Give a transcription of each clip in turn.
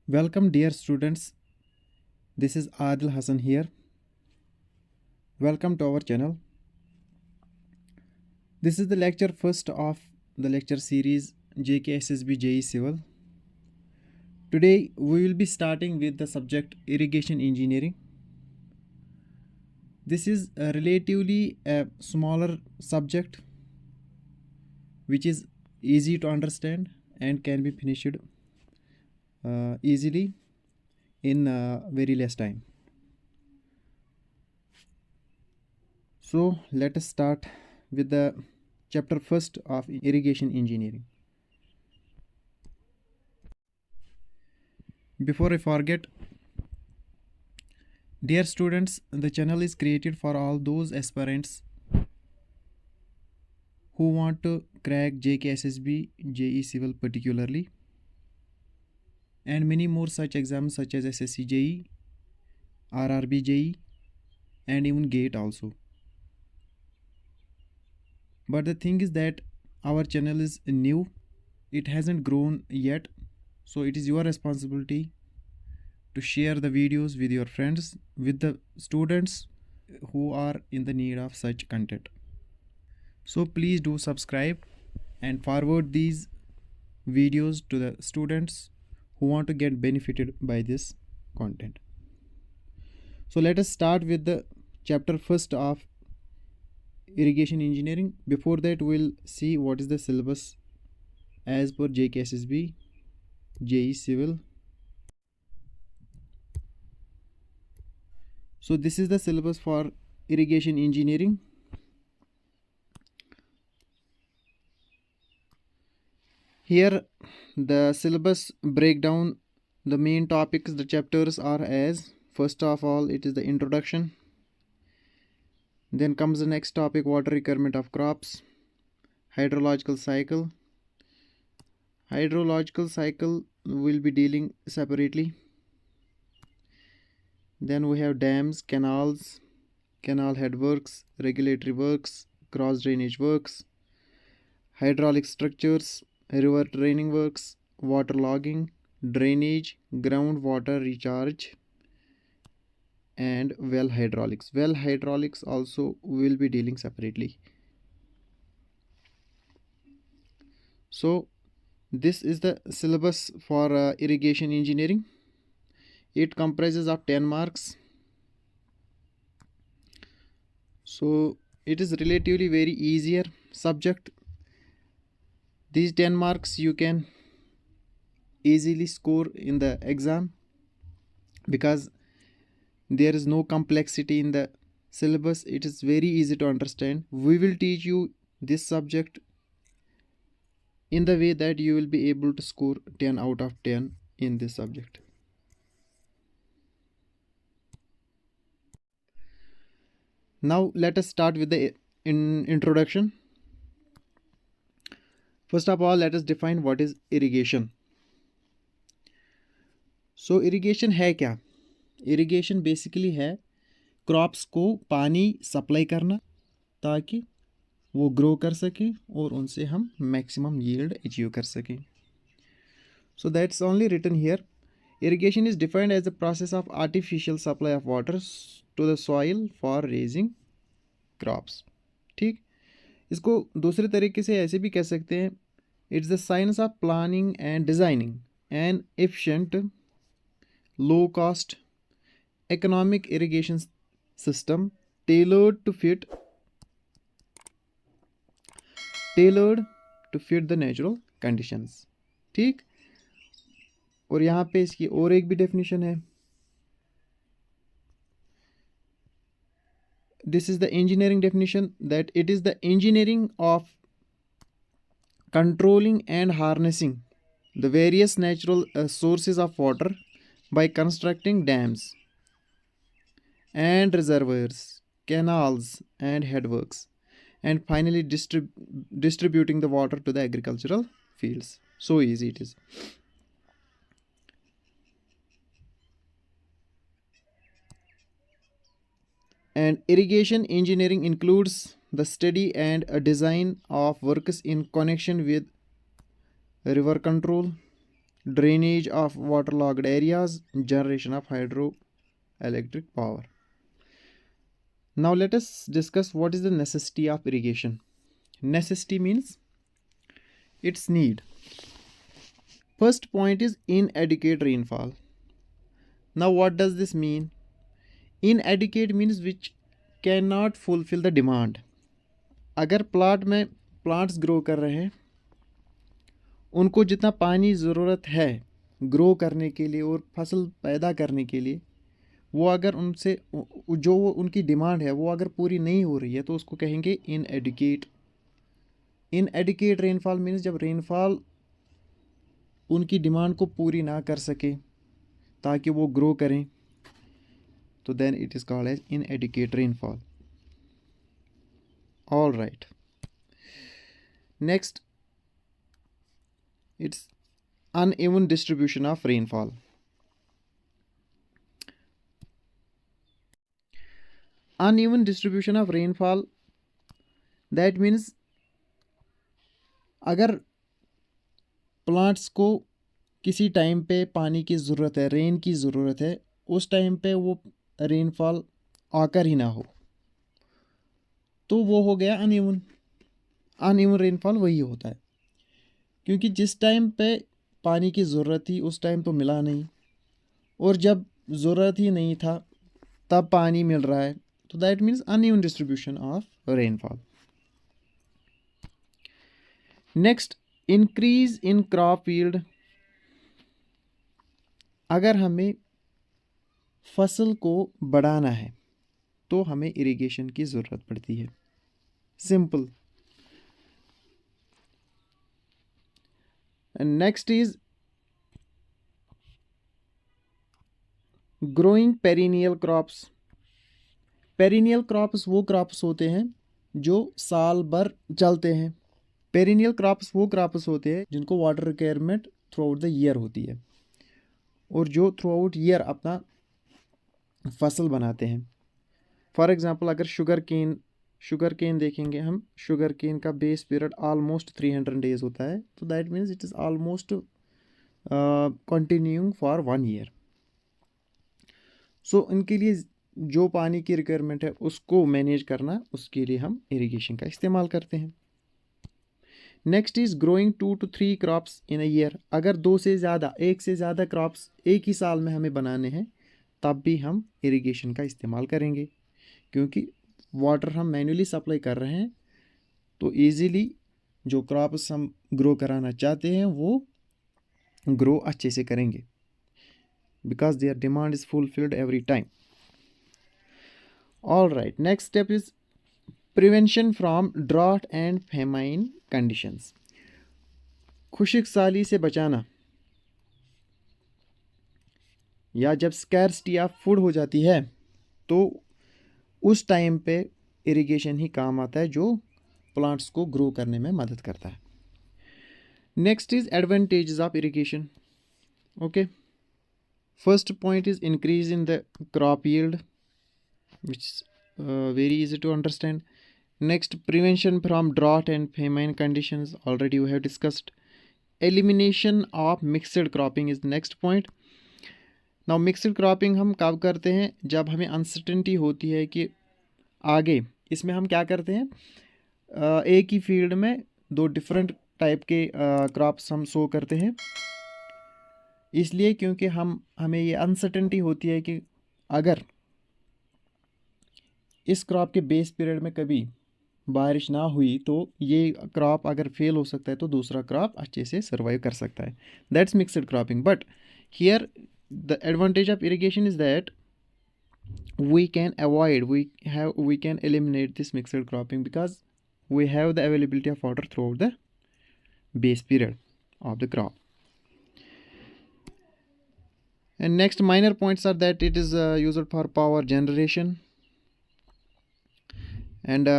Welcome, dear students. This is Adil Hassan here. Welcome to our channel. This is the lecture first of the lecture series JKSSB JE Civil. Today we will be starting with the subject irrigation engineering. This is a relatively a smaller subject which is easy to understand and can be finished easily in very less time. So let us start with the chapter first of irrigation engineering. Before I forget, dear students, the channel is created for all those aspirants who want to crack JKSSB, JE Civil particularly, and many more such exams such as SSC JE, RRB JE, and even GATE also. But the thing is that our channel is new, it hasn't grown yet, so it is your responsibility to share the videos with your friends, with the students who are in the need of such content. So please do subscribe and forward these videos to the students who want to get benefited by this content. So let us start with the chapter first of irrigation engineering. Before that, we'll see what is the syllabus as per JKSSB, JE Civil. So this is the syllabus for irrigation engineering. Here the syllabus breakdown, the main topics, the chapters are as, first of all it is the introduction, then comes the next topic, water requirement of crops, hydrological cycle. Hydrological cycle will be dealing separately. Then we have dams, canals, canal head works, regulatory works, cross drainage works, hydraulic structures, river draining works, water logging, drainage, groundwater recharge, and well hydraulics. Well hydraulics also will be dealing separately. So this is the syllabus for irrigation engineering. It comprises of 10 marks. So it is relatively very easier subject. These 10 marks you can easily score in the exam because there is no complexity in the syllabus. It is very easy to understand. We will teach you this subject in the way that you will be able to score 10 out of 10 in this subject. Now let us start with the introduction. First of all, let us define what is irrigation. So irrigation है क्या? Irrigation basically है crops को पानी supply करना ताकि वो grow कर सके और उनसे हम मैक्सिमम यील्ड अचीव कर सकें. So that's only written here. Irrigation is defined as the process of artificial supply of water to the soil for raising crops. ठीक, इसको दूसरे तरीके से ऐसे भी कह सकते हैं, it's the science of planning and designing an efficient, low cost, economic irrigation system tailored to fit the natural conditions. ठीक, और यहाँ पे इसकी और एक भी डेफिनेशन है. This is the engineering definition, that it is the engineering of controlling and harnessing the various natural sources of water by constructing dams and reservoirs, canals and headworks, and finally distributing the water to the agricultural fields. So easy it is. And irrigation engineering includes the study and a design of works in connection with river control, drainage of waterlogged areas, generation of hydroelectric power. Now let us discuss what is the necessity of irrigation. Necessity means its need. First point is inadequate rainfall. Now what does this mean? Inadequate means which cannot fulfill the demand. अगर plant में plants grow कर रहे हैं, उनको जितना पानी ज़रूरत है ग्रो करने के लिए और फसल पैदा करने के लिए, वो अगर उनसे जो उनकी डिमांड है वो अगर पूरी नहीं हो रही है तो उसको कहेंगे इनएडिकेट. इनएडिकेट रेनफॉल मीन्स जब रेनफॉल उनकी डिमांड को पूरी ना कर सके ताकि वो ग्रो करें, तो then it is called as inadequate rainfall. All right, next it's uneven distribution of rainfall. Uneven distribution of rainfall, that means अगर प्लांट्स को किसी टाइम पे पानी की ज़रूरत है, रेन की ज़रूरत है, उस टाइम पे वो रेनफॉल आकर ही ना हो, तो वो हो गया अनइवन. अनइवन रेनफॉल वही होता है, क्योंकि जिस टाइम पे पानी की ज़रूरत थी उस टाइम तो मिला नहीं, और जब ज़रूरत ही नहीं था तब पानी मिल रहा है, तो that means uneven distribution of rainfall. Next, increase in crop yield. अगर हमें फसल को बढ़ाना है तो हमें इरिगेशन की ज़रूरत पड़ती है. Simple. And next is growing perennial crops. Perennial crops वो क्रॉप्स होते हैं जो साल भर चलते हैं. पेरिनियल क्रॉप्स वो क्रॉप्स होते हैं जिनको water requirement through out the year होती है और जो थ्रू आउट ईयर अपना फसल बनाते हैं. फॉर एग्जांपल अगर शुगर केन देखेंगे हम, शुगर केन का बेस पीरियड ऑलमोस्ट 300 डेज होता है, तो that means it is almost continuing for 1 year. So इनके लिए जो पानी की रिक्वायरमेंट है उसको मैनेज करना, उसके लिए हम इरिगेशन का इस्तेमाल करते हैं. Next is growing 2 to 3 crops in a year. अगर एक से ज़्यादा क्रॉप्स एक ही साल में हमें बनाने हैं तब भी हम इरिगेशन का इस्तेमाल करेंगे, क्योंकि वाटर हम मैन्युअली सप्लाई कर रहे हैं, तो ईज़िली जो क्रॉप्स हम ग्रो कराना चाहते हैं वो ग्रो अच्छे से करेंगे, because their demand is fulfilled every time. All right, next step is prevention from drought and famine conditions. खुश्क साली से बचाना, या जब स्कैर्सिटी ऑफ फूड हो जाती है तो उस टाइम पे इरिगेशन ही काम आता है जो प्लांट्स को ग्रो करने में मदद करता है. Next is advantages of irrigation. Okay, first point is increase in the crop yield, which is very easy to understand. Next, prevention from drought and famine conditions, already we have discussed. Elimination of mixed cropping is next point. Now mixed cropping हम कब करते हैं? जब हमें uncertainty होती है कि आगे इसमें हम क्या करते हैं, एक ही फील्ड में 2 डिफरेंट टाइप के क्रॉप्स हम सो करते हैं, इसलिए क्योंकि हमें ये अनसर्टेनिटी होती है कि अगर इस क्रॉप के बेस पीरियड में कभी बारिश ना हुई तो ये क्रॉप अगर फेल हो सकता है तो दूसरा क्रॉप अच्छे से सर्वाइव कर सकता है. That's mixed cropping. But here the advantage of irrigation is that we can eliminate this mixed cropping because we have the availability of water throughout the base period of the crop. And next minor points are that it is used for power generation and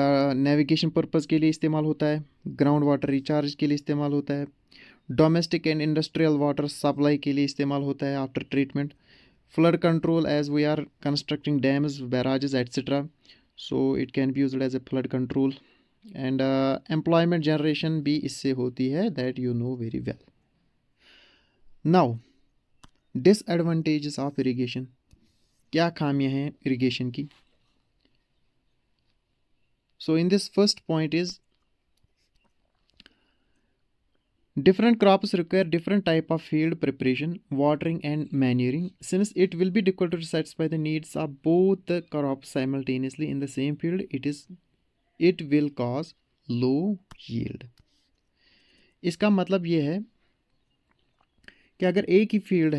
navigation purpose के लिए इस्तेमाल होता है, ground water recharge के लिए इस्तेमाल होता है, domestic and industrial water supply के लिए इस्तेमाल होता है after treatment. Flood control as we are constructing dams, barrages etcetera, so it can be used as a flood control. And employment generation भी इससे होती है, that you know very well. Now disadvantages of irrigation, क्या खामियां हैं irrigation की? So in this first point is different crops require different type of field preparation, watering and manuring. Since it will be difficult to satisfy the needs of both the crops simultaneously in the same field, it will cause low yield. इसका मतलब ये है कि अगर एक ही field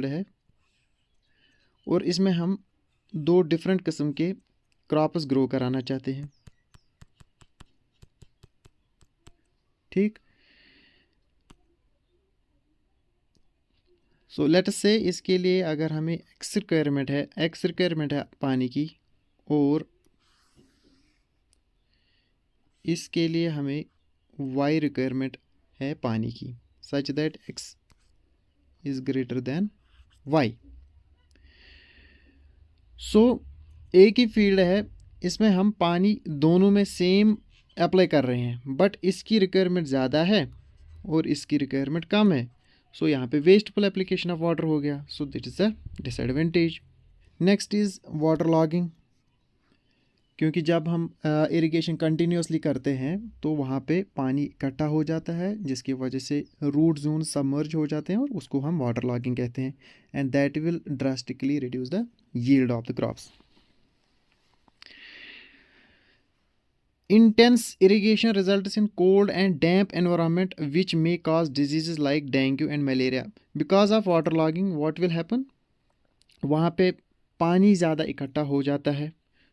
है और इसमें हम दो डिफरेंट किस्म के क्रॉप्स ग्रो कराना चाहते हैं, ठीक। सो लेट अस से इसके लिए अगर हमें एक्स रिक्वायरमेंट है पानी की, और इसके लिए हमें वाई रिक्वायरमेंट है पानी की, such that X is greater than Y. So एक ही फील्ड है, इसमें हम पानी दोनों में सेम अप्लाई कर रहे हैं, बट इसकी रिक्वायरमेंट ज़्यादा है और इसकी रिक्वायरमेंट कम है। सो यहाँ पे वेस्टफुल एप्लीकेशन ऑफ वाटर हो गया। So that is the disadvantage. Next is water logging, क्योंकि जब हम इरिगेशन कंटिन्यूसली करते हैं तो वहाँ पे पानी इकट्ठा हो जाता है, जिसकी वजह से रूट जोन सबमर्ज हो जाते हैं और उसको हम वाटर लॉगिंग कहते हैं, and that will drastically reduce the yield of the crops. Intense irrigation results in cold and damp environment which may cause diseases like dengue and malaria. Because of waterlogging, what will happen? वहाँ पे पानी ज़्यादा इकट्ठा हो जाता है,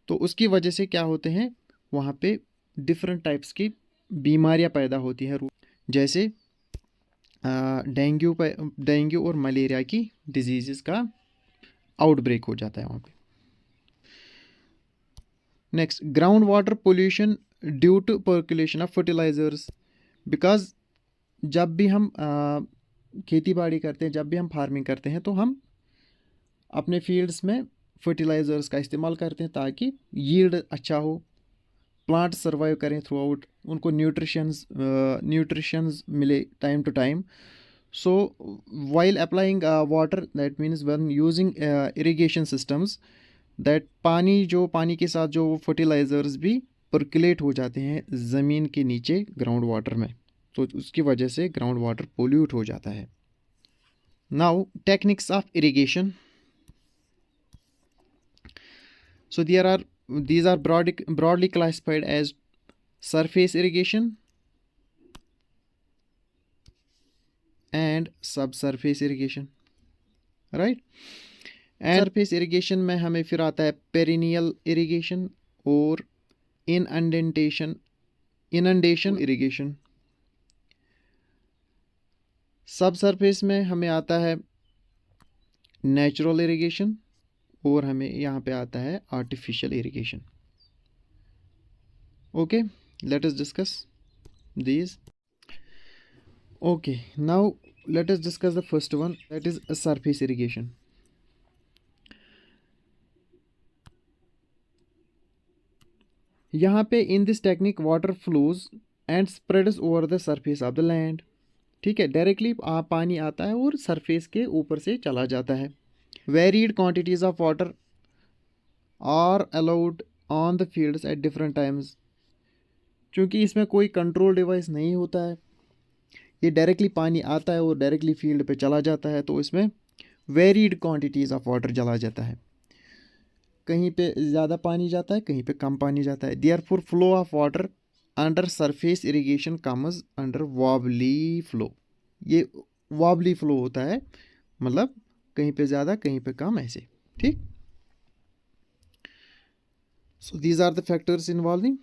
तो उसकी वजह से क्या होते हैं, वहाँ पे डिफरेंट टाइप्स की बीमारियाँ पैदा होती हैं, जैसे डेंगू और मलेरिया की डिजीज़ का आउटब्रेक हो जाता है वहाँ पे। Next, ground water pollution due to percolation of fertilizers. Because जब भी हम खेती बाड़ी करते हैं, जब भी हम फार्मिंग करते हैं, तो हम अपने फील्ड्स में फर्टिलाइजर्स का इस्तेमाल करते हैं ताकि यील्ड अच्छा हो, प्लांट सर्वाइव करें थ्रू आउट, उनको न्यूट्रिशंस मिले time to time. So while applying water, that means when using irrigation systems, that पानी के साथ जो फर्टिलाइजर्स भी पर्कुलेट हो जाते हैं ज़मीन के नीचे ग्राउंड वाटर में, तो उसकी वजह से ग्राउंड वाटर पोल्यूट हो जाता है। Now techniques of irrigation. So these are broadly classified as surface irrigation and subsurface irrigation, right? And surface irrigation में हमें फिर आता है पेरिनियल इरिगेशन और इनंडेशन इरिगेशन। सब सरफेस में हमें आता है नेचुरल इरिगेशन और हमें यहाँ पे आता है artificial irrigation. Okay, let us discuss these. Okay, now let us discuss the first one, that is surface irrigation. यहाँ पे in this technique water flows and spreads over the surface of the land. ठीक है, directly पानी आता है और surface के ऊपर से चला जाता है। Varied quantities of water are allowed on the fields at different times. क्योंकि इसमें कोई कंट्रोल डिवाइस नहीं होता है, ये डायरेक्टली पानी आता है और डायरेक्टली फील्ड पे चला जाता है, तो इसमें वेरीड क्वांटिटीज ऑफ वाटर चला जाता है। कहीं पे ज़्यादा पानी जाता है, कहीं पे कम पानी जाता है। Therefore flow of water under surface irrigation comes under wobbly flow. ये वॉबली फ्लो होता है, मतलब कहीं पे ज़्यादा कहीं पे कम, ऐसे, ठीक। So these are the factors involving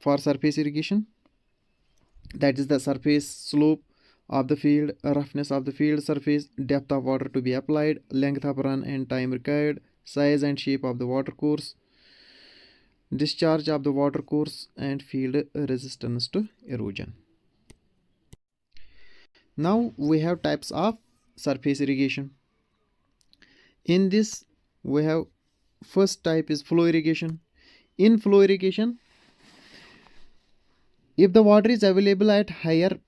for surface irrigation, that is the surface slope of the field, roughness of the field surface, depth of water to be applied, length of run and time required, size and shape of the water course, discharge of the water course, and field resistance to erosion. Now we have types of surface irrigation. In this we have first type is flow irrigation. In flow irrigation, If the water is available at higher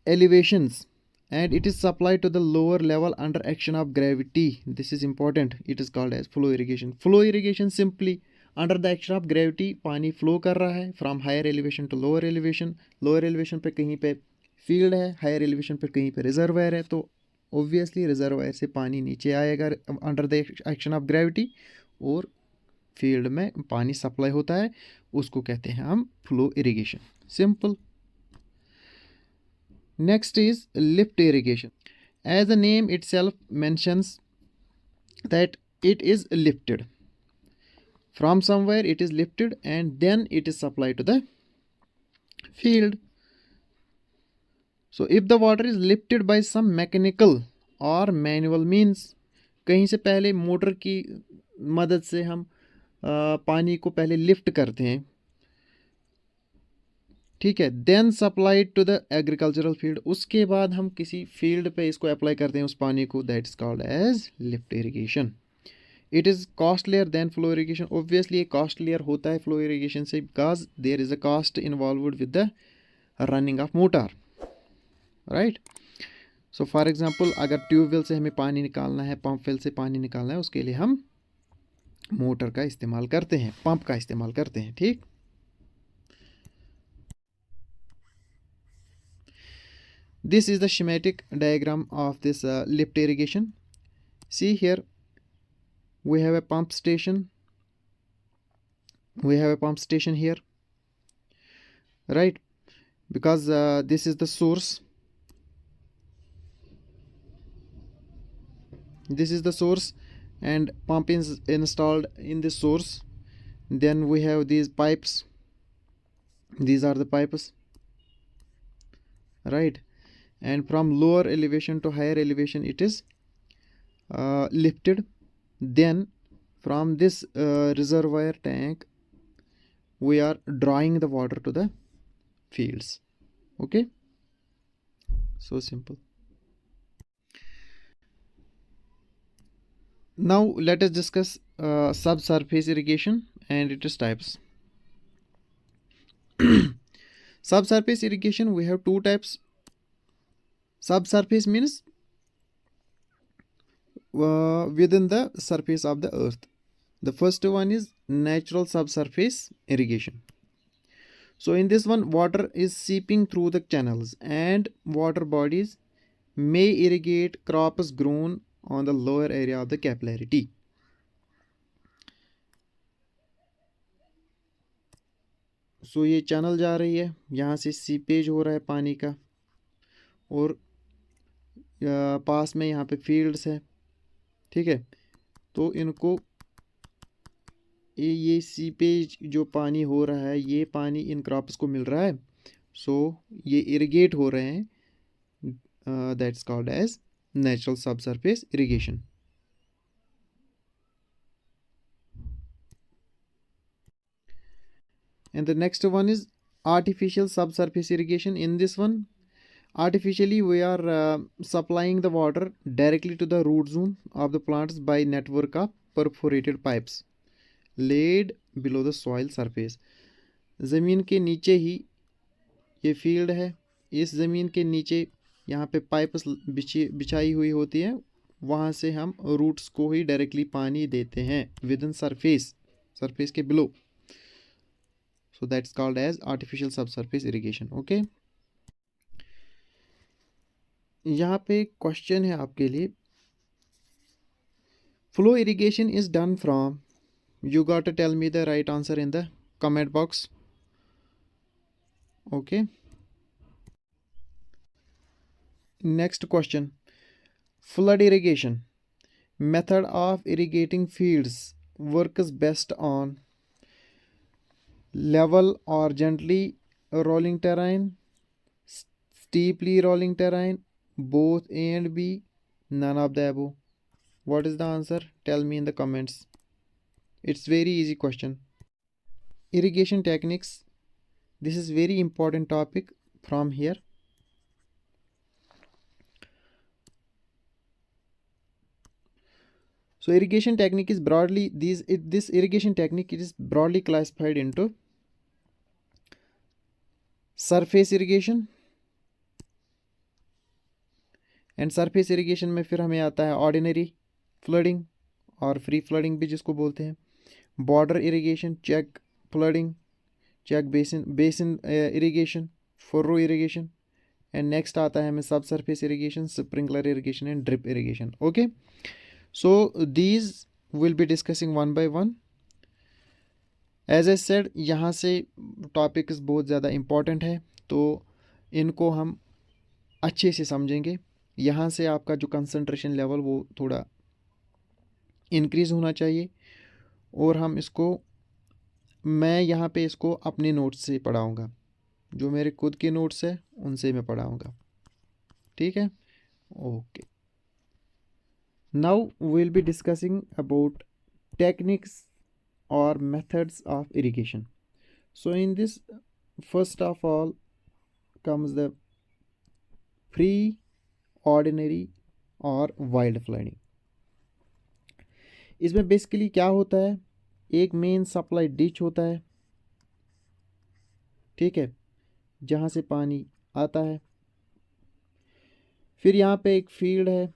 elevations and it is supplied to the lower level under action of gravity, this is important, it is called as flow irrigation. Flow irrigation simply under the action of gravity पानी flow कर रहा है from higher elevation to lower elevation पे कहीं पे field है, higher elevation पे कहीं पे रिजर्वायर है, तो ऑब्वियसली रिजर्वायर से पानी नीचे आएगा under the action of gravity और फील्ड में पानी सप्लाई होता है, उसको कहते हैं हम flow irrigation. Simple. Next is lift irrigation. As the name itself mentions that it is lifted from somewhere, it is lifted and then it is supplied to the field. So if the water is lifted by some mechanical or manual means, कहीं से पहले motor की मदद से हम पानी को पहले लिफ्ट करते हैं, ठीक है, then supplied to the agricultural field, उसके बाद हम किसी फील्ड पे इसको अप्लाई करते हैं उस पानी को, that is called as lift irrigation. It is costlier than flow irrigation. Obviously ये कॉस्टलियर होता है फ्लो इरिगेशन से, because there is a cost involved with the running of motor, right. So for example अगर tubewell से हमें पानी निकालना है, पंप वेल से पानी निकालना है, उसके लिए हम मोटर का इस्तेमाल करते हैं, पंप का इस्तेमाल करते हैं, ठीक. This is the schematic diagram of this lift irrigation. See here, we have a pump station, here, right, because this is the source, and pump is installed in the source. Then we have these pipes, these are the pipes, right, and from lower elevation to higher elevation it is lifted. Then from this reservoir tank we are drawing the water to the fields. Okay, so simple. Now let us discuss subsurface irrigation and its types. Subsurface irrigation, we have two types. Subsurface means within the surface of the earth. The first one is natural subsurface irrigation. So in this one, water is seeping through the channels and water bodies may irrigate crops grown on the lower area of the capillarity. So ये channel जा रही है, यहाँ से seepage हो रहा है पानी का, और पास में यहाँ पे फील्ड्स है, ठीक है, तो इनको ये सीपेज जो पानी हो रहा है, ये पानी इन क्रॉप्स को मिल रहा है, सो ये इरिगेट हो रहे हैं, that's called as natural subsurface irrigation. And the next one is artificial subsurface irrigation. In this one, artificially we are supplying the water directly to the root zone of the plants by network of perforated pipes laid below the soil surface. ज़मीन के नीचे ही ये field है, इस ज़मीन के नीचे यहाँ पे पाइप्स बिछाई हुई होती है, वहाँ से हम रूट्स को ही डायरेक्टली पानी देते हैं विद इन सरफेस के below. So that's called as artificial subsurface irrigation. Okay. यहाँ पे क्वेश्चन है आपके लिए. Flow irrigation is done from. You got to tell me the right answer in the comment box. Okay. Next question. Flood irrigation. Method of irrigating fields works best on level or gently rolling terrain, steeply rolling terrain, both A and B, none of the above. What is the answer? Tell me in the comments. It's very easy question. Irrigation techniques. This is very important topic from here. So irrigation technique is broadly this irrigation technique, it is broadly classified into surface irrigation, and surface irrigation में फिर हमें आता है ordinary flooding और free flooding भी जिसको बोलते हैं, border irrigation, check flooding, check basin irrigation, furrow irrigation, and next आता है हमें subsurface irrigation, sprinkler irrigation and drip irrigation. Okay, so these will be discussing one by one. As a said, यहाँ से topics बहुत ज़्यादा important है, तो इनको हम अच्छे से समझेंगे. यहाँ से आपका जो कंसंट्रेशन लेवल वो थोड़ा इंक्रीज़ होना चाहिए, और मैं यहाँ पे इसको अपने नोट्स से पढ़ाऊँगा, जो मेरे खुद के नोट्स है उनसे मैं पढ़ाऊँगा. ठीक है, okay. Now will be discussing about techniques or methods of irrigation. So in this, first of all comes the free, ordinary और वाइल्ड फ्लडिंग. इसमें बेसिकली क्या होता है, एक मेन सप्लाई डिच होता है, ठीक है, जहाँ से पानी आता है. फिर यहाँ पे एक फील्ड है,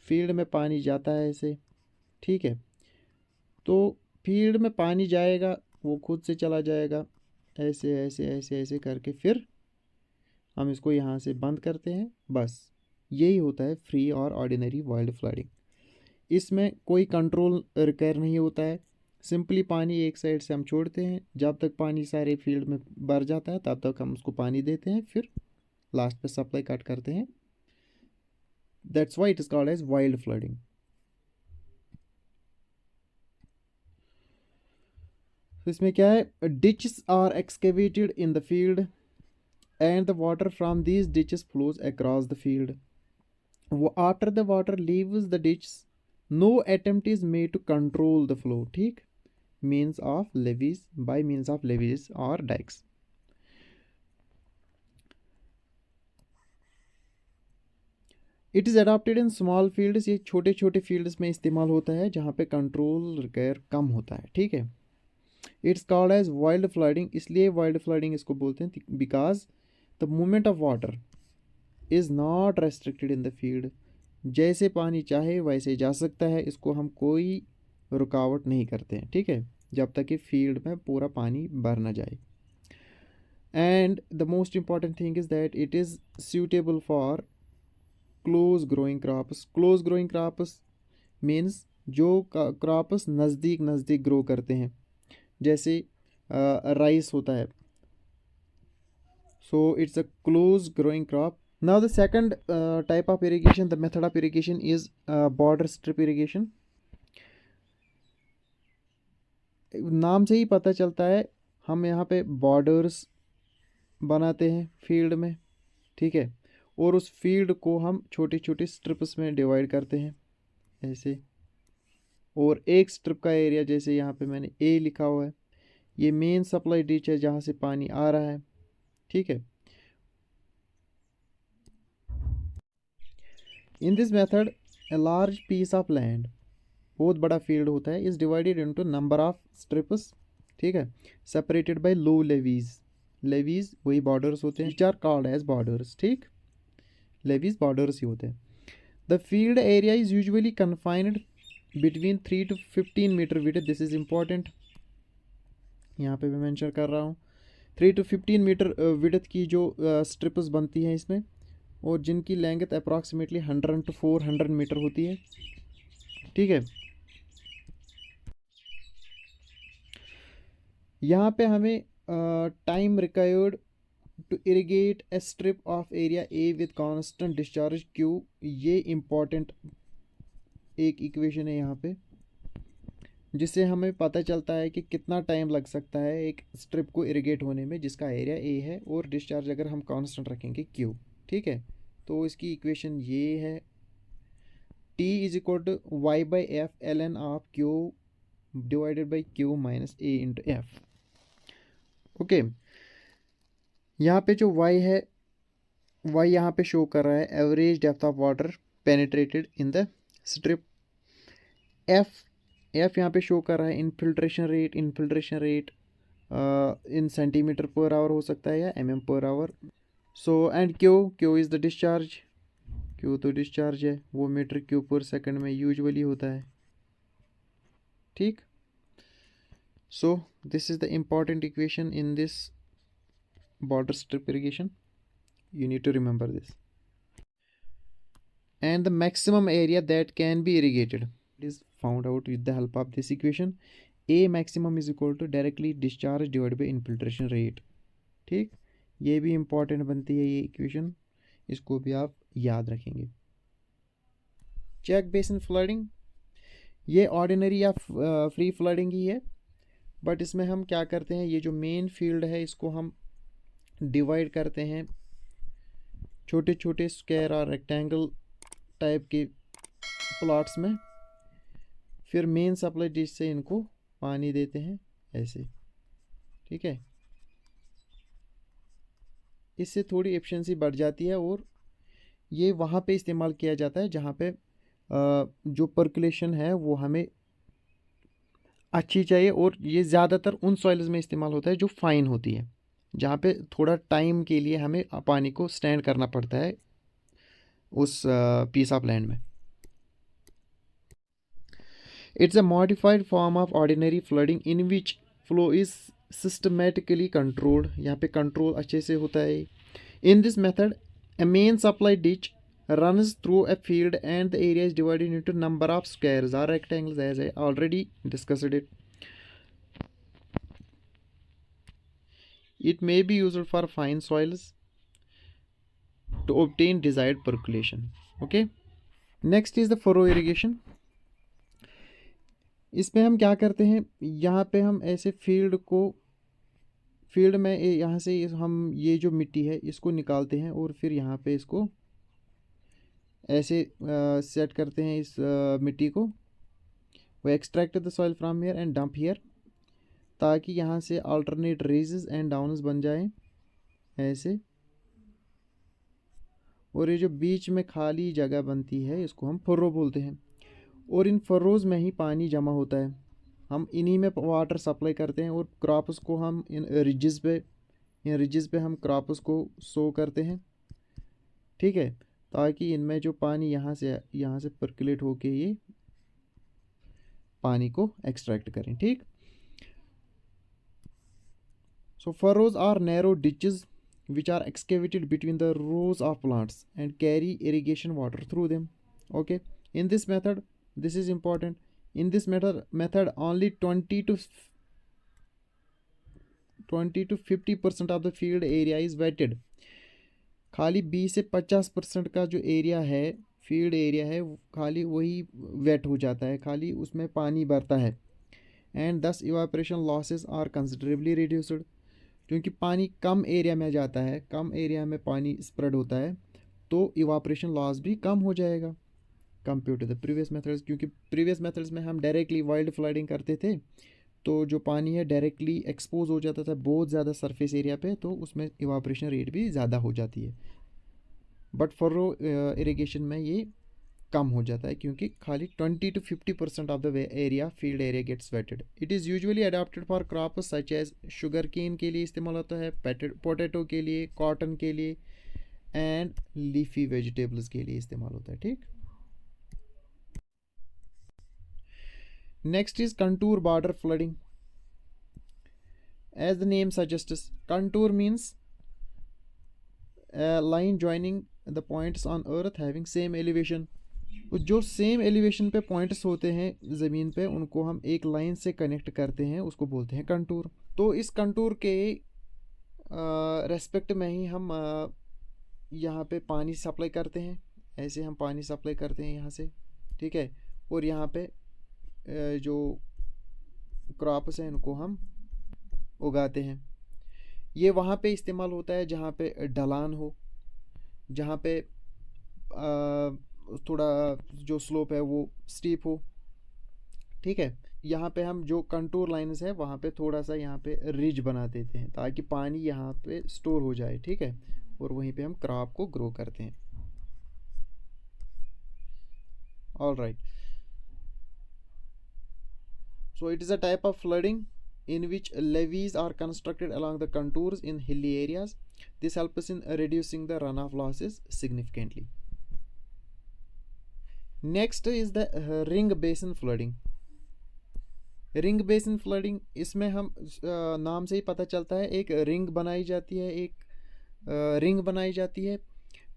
फील्ड में पानी जाता है ऐसे, ठीक है. तो फील्ड में पानी जाएगा, वो खुद से चला जाएगा ऐसे ऐसे ऐसे ऐसे करके, फिर हम इसको यहाँ से बंद करते हैं. बस यही होता है फ्री और ऑर्डिनरी वाइल्ड फ्लडिंग. इसमें कोई कंट्रोल रिक्वायर नहीं होता है, सिंपली पानी एक साइड से हम छोड़ते हैं, जब तक पानी सारे फील्ड में भर जाता है तब तक हम उसको पानी देते हैं, फिर लास्ट पे सप्लाई कट करते हैं. That's why it is called as wild flooding. इसमें क्या है, ditches are excavated in the field and the water from these ditches flows across the field. After the water leaves the ditch, no attempt is made to control the flow, ठीक, means of levees, by means of levees or dikes. It is adopted in small fields, ये छोटे छोटे fields में इस्तेमाल होता है जहाँ पे कंट्रोल रिक्वायर कम होता है, ठीक है. It's called as wild flooding, इसलिए वाइल्ड फ्लडिंग इसको बोलते हैं, because the movement of water is not restricted in the field. जैसे पानी चाहे वैसे जा सकता है, इसको हम कोई रुकावट नहीं करते हैं, ठीक है, जब तक कि फील्ड में पूरा पानी भर ना जाए. And the most important thing is that it is suitable for close growing crops. Close growing crops means जो क्रॉप्स नज़दीक नज़दीक ग्रो करते हैं, जैसे राइस होता है. So it's a close growing crop. Now the second type of irrigation, the method of irrigation is border strip irrigation. नाम से ही पता चलता है, हम यहाँ पे बॉर्डर्स बनाते हैं फील्ड में, ठीक है, और उस फील्ड को हम छोटे छोटे स्ट्रिप्स में डिवाइड करते हैं ऐसे. और एक स्ट्रिप का एरिया, जैसे यहाँ पे मैंने ए लिखा हुआ है, ये मेन सप्लाई डिच है जहाँ से पानी आ रहा है, ठीक है. In this method a large piece of land, बहुत बड़ा फील्ड होता है, is divided into number of strips, ठीक है, separated by low levees. Levees वही बॉर्डर्स होते हैं, which are called as borders, ठीक, लेवीज बॉर्डर्स ही होते हैं. The field area is usually confined between 3 to 15 metre width. This is important, यहाँ पे मैं मेंशन कर रहा हूँ. 3 to 15 मीटर विड्थ की जो स्ट्रिप्स बनती हैं इसमें, और जिनकी लेंथ अप्रॉक्सीमेटली 100 to 400 मीटर होती है, ठीक है. यहाँ पे हमें time required to irrigate a strip of area A with constant discharge Q, ये इम्पॉर्टेंट एक इक्वेशन है यहाँ पे, जिससे हमें पता चलता है कि कितना टाइम लग सकता है एक स्ट्रिप को इरिगेट होने में जिसका एरिया ए है और डिस्चार्ज अगर हम कांस्टेंट रखेंगे क्यू, ठीक है. तो इसकी इक्वेशन ये है, T is equal to y by f l n of Q divided by Q minus A into f. Okay, यहाँ पे जो y है, y यहाँ पे शो कर रहा है average depth of water penetrated in the strip. f यहाँ पे शो कर रहा है infiltration rate in centimetre per hour हो सकता है या per hour. So and Q is the discharge. Q तो डिस्चार्ज है, वो मीटर क्यूब पर सेकंड में यूजुअली होता है. ठीक. So this is the important equation in this border strip irrigation. You need to remember this. And the maximum area that can be irrigated is found out with the help of this equation. A maximum is equal to directly discharge divided by infiltration rate. ठीक, ये भी important बनती है ये equation, इसको भी आप याद रखेंगे. चेक बेसिन फ्लडिंग, ये ऑर्डिनरी या फ्री फ्लडिंग ही है, बट इसमें हम क्या करते हैं, ये जो मेन फील्ड है इसको हम डिवाइड करते हैं छोटे छोटे स्क्वायर और रेक्टेंगल टाइप के प्लॉट्स में, फिर मेन सप्लाई डिश से इनको पानी देते हैं ऐसे. ठीक है, इससे थोड़ी एफिशिएंसी बढ़ जाती है और ये वहाँ पे इस्तेमाल किया जाता है जहाँ पे जो पर्कुलेशन है वो हमें अच्छी चाहिए, और ये ज़्यादातर उन सॉइल्स में इस्तेमाल होता है जो फाइन होती है, जहाँ पे थोड़ा टाइम के लिए हमें पानी को स्टैंड करना पड़ता है उस पीस ऑफ लैंड में. It's a modified form of ordinary flooding in which flow is systematically controlled. यहाँ पे कंट्रोल अच्छे से होता है. In this method a main supply ditch runs through a field and the area is divided into number of squares or rectangles, as I already discussed it. It may be used for fine soils to obtain desired percolation. Okay. Next is the furrow irrigation. इसमें हम क्या करते हैं, यहाँ पे हम ऐसे field में यहाँ से हम ये जो मिट्टी है इसको निकालते हैं और फिर यहाँ पे इसको ऐसे सेट करते हैं इस मिट्टी को. वो extract the soil from here and dump here, ताकि यहाँ से अल्टरनेट रेजेस एंड डाउन्स बन जाएं ऐसे. और ये जो बीच में खाली जगह बनती है इसको हम फर्रो बोलते हैं, और इन फर्रोज़ में ही पानी जमा होता है. हम इन्हीं में वाटर सप्लाई करते हैं और क्रॉप्स को हम इन रिजेस पे हम क्रॉप्स को सो करते हैं. ठीक है, ताकि इनमें जो पानी यहाँ से पर्कुलेट होके ये पानी को एक्सट्रैक्ट करें. ठीक. सो furrows are narrow ditches which are excavated between the rows of plants and carry irrigation water through them. Okay, in this method, this is important, in this method only 20 to 50% of the field area is wetted. खाली 20 से 50% का जो area है, field area है, खाली वही wait हो जाता है, खाली उसमें पानी भरता है. And thus evaporation losses are considerably reduced. क्योंकि पानी कम एरिया में जाता है, कम एरिया में पानी स्प्रेड होता है, तो इवापोरेशन लॉस भी कम हो जाएगा compare to the previous methods. क्योंकि प्रीवियस मेथड्स में हम डायरेक्टली वाइल्ड फ्लडिंग करते थे, तो जो पानी है डायरेक्टली एक्सपोज हो जाता था बहुत ज़्यादा सरफेस एरिया पे, तो उसमें इवापोरेशन रेट भी ज़्यादा हो जाती है. बट फर्रो इरिगेशन में ये कम हो जाता है, क्योंकि खाली 20 to 50% of the area field area gets wetted. It is usually adopted for crops such as sugarcane के लिए इस्तेमाल होता है, पोटैटो के लिए, कॉटन के लिए एंड लीफी वेजिटेबल्स के लिए इस्तेमाल होता है. ठीक. Next is contour border flooding. As the name suggests, contour means line joining the points on earth having same elevation. जो सेम एलिवेशन पे पॉइंट्स होते हैं ज़मीन पे, उनको हम एक लाइन से कनेक्ट करते हैं, उसको बोलते हैं कंटूर. तो इस कंटूर के रेस्पेक्ट में ही हम यहाँ पे पानी सप्लाई करते हैं. ऐसे हम पानी सप्लाई करते हैं यहाँ से. ठीक है, और यहाँ पे जो क्रॉप्स हैं इनको हम उगाते हैं. ये वहाँ पे इस्तेमाल होता है जहाँ पे ढलान हो, जहाँ पे थोड़ा जो स्लोप है वो स्टीप हो. ठीक है, यहाँ पे हम जो कंटूर लाइन्स है वहाँ पे थोड़ा सा यहाँ पे रिज बना देते हैं, ताकि पानी यहाँ पे स्टोर हो जाए. ठीक है, और वहीं पे हम क्रॉप को ग्रो करते हैं. All right. So it is a type of flooding in which levees are constructed along the contours in hilly areas. This helps in reducing the runoff losses significantly. Next is the ring basin flooding. Ring basin flooding, इसमें हम नाम से ही पता चलता है, एक ring बनाई जाती है, एक रिंग बनाई जाती है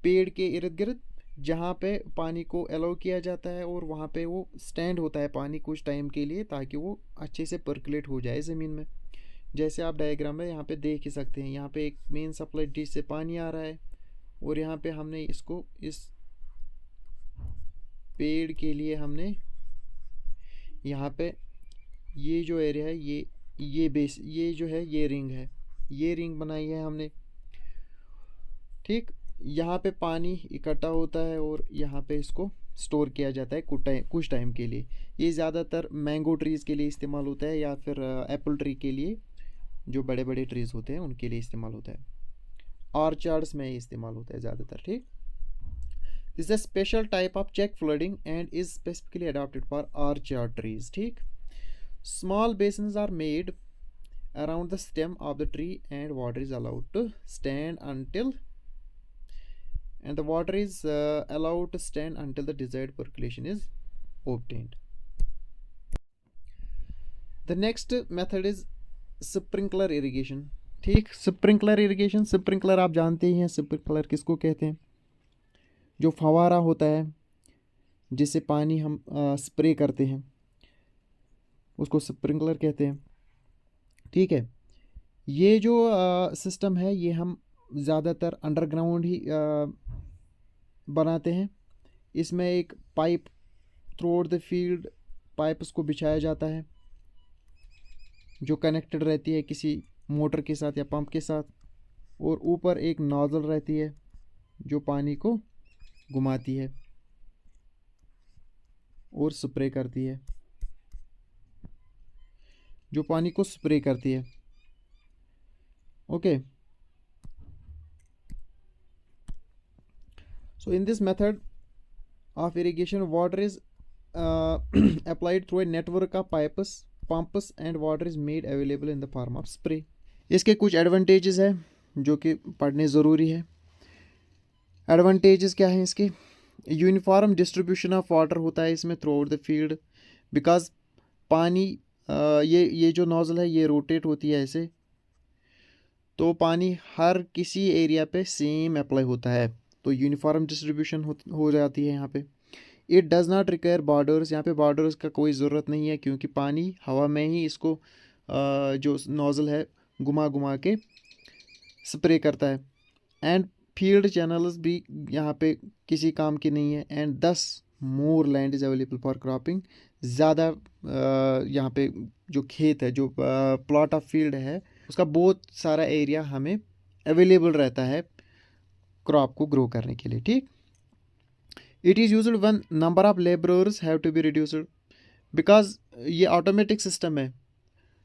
पेड़ के इर्द गिर्द, जहाँ पे पानी को अलाउ किया जाता है और वहाँ पे वो स्टैंड होता है पानी कुछ टाइम के लिए, ताकि वो अच्छे से पर्कुलेट हो जाए ज़मीन में। जैसे आप डायग्राम में यहाँ पे देख ही सकते हैं, यहाँ पे एक मेन सप्लाई डिश से पानी आ रहा है और यहाँ पे हमने इसको इस पेड़ के लिए हमने यहाँ पे ये जो एरिया है ये बेस, ये जो है ये रिंग बनाई है हमने। ठीक, यहाँ पे पानी इकट्ठा होता है और यहाँ पे इसको स्टोर किया जाता है कुछ टाइम के लिए। ये ज़्यादातर मैंगो ट्रीज़ के लिए इस्तेमाल होता है या फिर एप्पल ट्री के लिए, जो बड़े बड़े ट्रीज़ होते हैं उनके लिए इस्तेमाल होता है। ऑर्चार्ड्स में इस्तेमाल होता है ज़्यादातर। ठीक, this is a special type of check flooding and is specifically adopted for orchard trees. ठीक, small basins are made around the stem of the tree and water is allowed to stand until the desired percolation is obtained. The next method is sprinkler irrigation. ठीक, sprinkler irrigation, sprinkler आप जानते ही हैं, sprinkler किसको कहते हैं? जो फवारा होता है जिससे पानी हम स्प्रे करते हैं उसको स्प्रिंकलर कहते हैं। ठीक है, ये जो सिस्टम है ये हम ज़्यादातर अंडरग्राउंड ही बनाते हैं। इसमें एक pipe through out the field pipe उसको बिछाया जाता है जो कनेक्टेड रहती है किसी मोटर के साथ या पंप के साथ, और ऊपर एक नोजल रहती है जो पानी को घुमाती है और स्प्रे करती है, जो पानी को स्प्रे करती है। Okay, so in this method of irrigation water is applied through a network of pipes pumps and water is made available in the form of spray. इसके कुछ एडवांटेजेस है जो कि पढ़ने ज़रूरी है। एडवांटेजेस क्या हैं इसके? यूनिफॉर्म डिस्ट्रीब्यूशन ऑफ वाटर होता है इसमें through out the field, because पानी ये जो नोजल है ये रोटेट होती है ऐसे, तो पानी हर किसी एरिया पे सेम अप्लाई होता है, तो यूनिफॉर्म डिस्ट्रीब्यूशन हो जाती है यहाँ पे। It does not require borders, यहाँ पे बॉर्डर्स का कोई ज़रूरत नहीं है क्योंकि पानी हवा में ही इसको जो नोजल है घुमा घुमा के स्प्रे करता है। एंड फील्ड चैनल्स भी यहाँ पे किसी काम की नहीं है। And 10 more land is available for cropping, ज़्यादा यहाँ पे जो खेत है, जो प्लॉट ऑफ फील्ड है, उसका बहुत सारा एरिया हमें अवेलेबल रहता है क्रॉप को ग्रो करने के लिए। ठीक, it is used when number of labourers have to be reduced, because ये ऑटोमेटिक सिस्टम है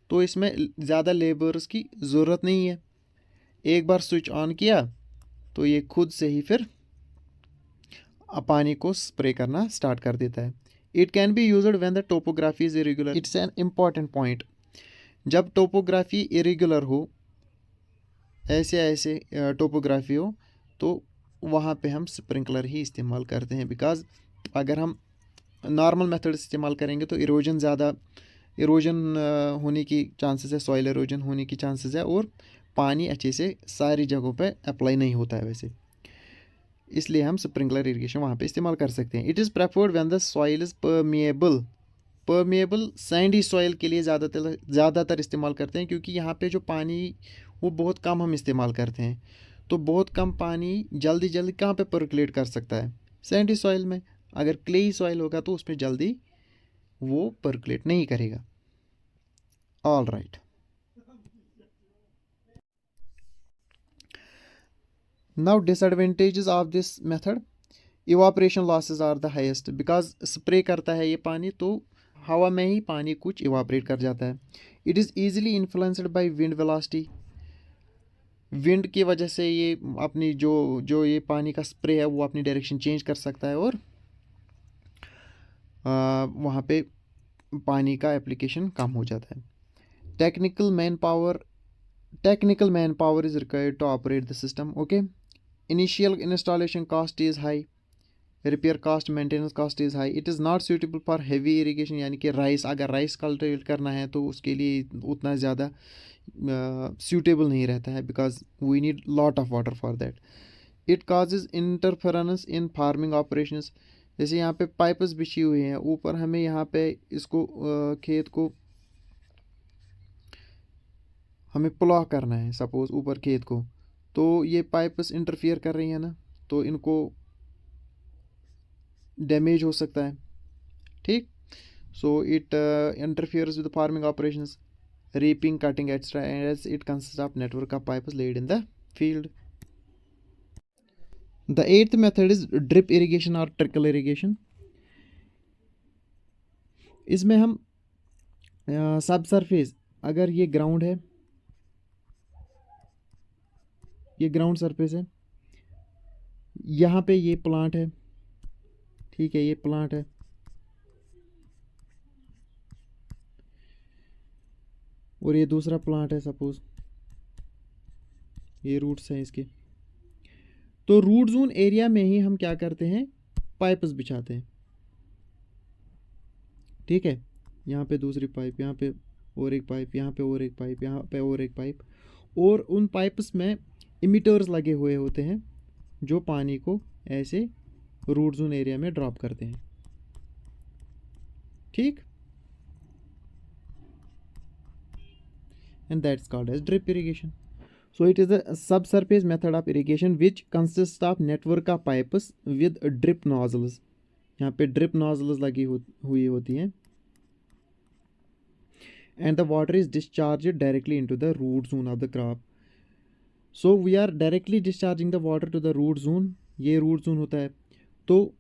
तो इसमें ज़्यादा लेबर्स की ज़रूरत नहीं है। एक बार स्विच ऑन किया तो ये खुद से ही फिर पानी को स्प्रे करना स्टार्ट कर देता है। It can be used when the topography is irregular. It's an important point, जब टोपोग्राफी इरेगुलर हो, ऐसे टोपोग्राफी हो, तो वहाँ पे हम स्प्रिंकलर ही इस्तेमाल करते हैं। बिकॉज अगर हम नॉर्मल मेथड इस्तेमाल करेंगे तो इरोजन होने की चांसेस है, सॉइल इरोजन होने की चांसेस है, और पानी अच्छे से सारी जगहों पे अप्लाई नहीं होता है वैसे, इसलिए हम स्प्रिंकलर इरिगेशन वहाँ पे इस्तेमाल कर सकते हैं। It is preferred when the soil is permeable Sandy soil के लिए ज़्यादातर इस्तेमाल करते हैं, क्योंकि यहाँ पे जो पानी वो बहुत कम हम इस्तेमाल करते हैं, तो बहुत कम पानी जल्दी कहाँ पे पर्कुलेट कर सकता है? सैंडी सॉइल में। अगर क्लेई सॉइल होगा तो उसमें जल्दी वो पर्कुलेट नहीं करेगा। All right, now disadvantages of this method, evaporation losses are the highest, because spray करता है ये पानी तो हवा में ही पानी कुछ इवापरेट कर जाता है। It is easily influenced by wind velocity, wind की वजह से ये अपनी जो ये पानी का स्प्रे है वो अपनी डायरेक्शन चेंज कर सकता है और वहाँ पे पानी का एप्लीकेशन कम हो जाता है। technical manpower is required to operate the system. Okay, initial installation cost is high, repair cost, maintenance cost is high. It is not suitable for heavy irrigation, यानी कि राइस, अगर राइस कल्टिवेट करना है तो उसके लिए उतना ज़्यादा suitable नहीं रहता है, because we need lot of water for that. It causes interference in farming operations. जैसे यहाँ पे पाइप्स बिछी हुई हैं ऊपर, हमें यहाँ पे इसको खेत को हमें प्लॉ करना है सपोज ऊपर खेत को, तो ये पाइप्स इंटरफियर कर रही हैं ना, तो इनको डैमेज हो सकता है. ठीक, so it interferes with farming operations, reaping, cutting, etc., as it consists of network of pipes laid in the field. The eighth method is drip irrigation or trickle irrigation. इसमें हम सब सरफेस, अगर ये ground है, ये ground surface है, यहाँ पे ये प्लांट है, ठीक है, ये प्लांट है, और ये दूसरा प्लांट है सपोज, ये रूट्स हैं इसके, तो रूट जोन एरिया में ही हम क्या करते हैं, पाइप्स बिछाते हैं. ठीक है, यहाँ पे दूसरी पाइप, यहाँ पे और एक पाइप, यहाँ पे और एक पाइप, यहाँ पे और एक पाइप, और उन पाइप्स में इमिटर्स लगे हुए होते हैं जो पानी को ऐसे रूट जोन एरिया में ड्रॉप करते हैं. ठीक, and that's called as drip irrigation. So it is a subsurface method of irrigation which consists of network of pipes with drip nozzles. यहाँ पे drip nozzles लगी हुई होती हैं, and the water is discharged directly into the root zone of the crop. So we are directly discharging the water to the root zone. ये root zone होता है, तो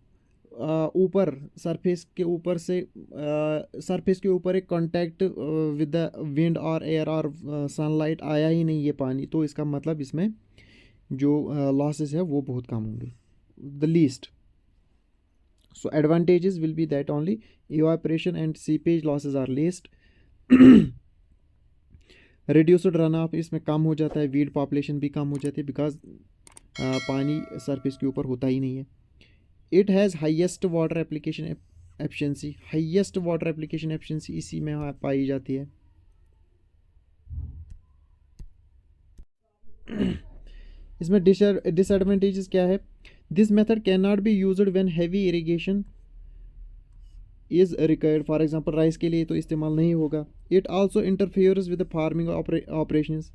ऊपर सरफेस के ऊपर से सरफेस के ऊपर एक कांटेक्ट विद द विंड और एयर और सनलाइट आया ही नहीं ये पानी, तो इसका मतलब इसमें जो लॉसेस है वो बहुत कम होंगे, the least. So advantages will be that only evaporation and seepage losses are least, reduced runoff इसमें कम हो जाता है, वीड पॉपुलेशन भी कम हो जाती है, बिकॉज पानी सरफेस के ऊपर होता ही नहीं है. It has highest water application efficiency. Highest water application efficiency इसी में पाई जाती है. इसमें disadvantages क्या है? This method cannot be used when heavy irrigation is required. For example, rice के लिए तो इस्तेमाल नहीं होगा. It also interferes with the farming operations.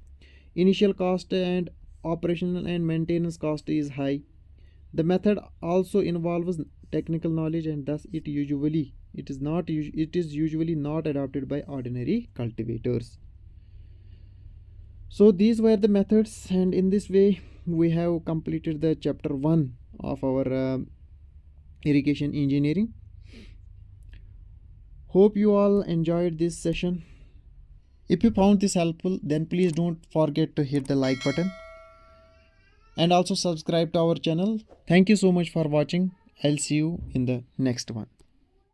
Initial cost and operational and maintenance cost is high. The method also involves technical knowledge, and thus it is usually not adopted by ordinary cultivators. So these were the methods, and in this way we have completed the chapter 1 of our irrigation engineering. Hope you all enjoyed this session. If you found this helpful, then please don't forget to hit the like button and also subscribe to our channel. Thank you so much for watching. I'll see you in the next one.